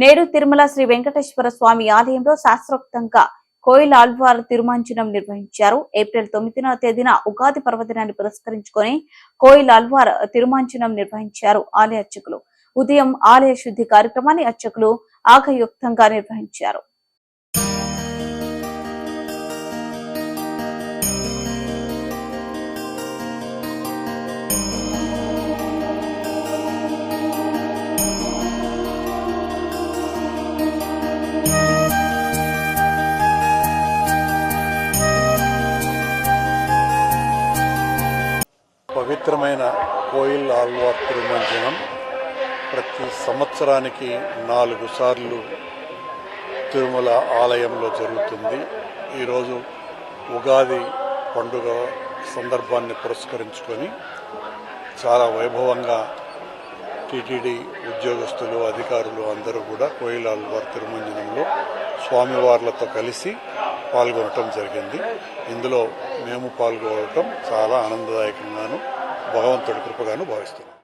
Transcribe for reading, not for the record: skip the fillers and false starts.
నేడు తిరుమల శ్రీ వెంకటేశ్వర స్వామి ఆలయంలో శాస్త్రోక్తంగా కోయిల్ ఆళ్వార్ తిరుమంజనం నిర్వహించారు. ఏప్రిల్ 9వ తేదీన ఉగాది పర్వదినాన్ని పురస్కరించుకొని కోయిల్ ఆళ్వార్ తిరుమంజనం నిర్వహించారు. ఆలయ అర్చకులు ఉదయం ఆలయ శుద్ధి కార్యక్రమాన్ని అర్చకులు ఆగయుక్తంగా నిర్వహించారు. పవిత్రమైన కోయిల్ ఆళ్వార్ తిరుమంజనం ప్రతి సంవత్సరానికి 4 సార్లు తిరుమల ఆలయంలో జరుగుతుంది. ఈరోజు ఉగాది పండుగ సందర్భాన్ని పురస్కరించుకొని చాలా వైభవంగా టీటీడీ ఉద్యోగస్తులు, అధికారులు అందరూ కూడా కోయిల్ ఆళ్వార్ తిరుమంజనంలో స్వామివార్లతో కలిసి పాల్గొనటం జరిగింది. ఇందులో మేము పాల్గొనటం చాలా ఆనందదాయకంగాను, భగవంతుడి కృపగాను భావిస్తున్నాం.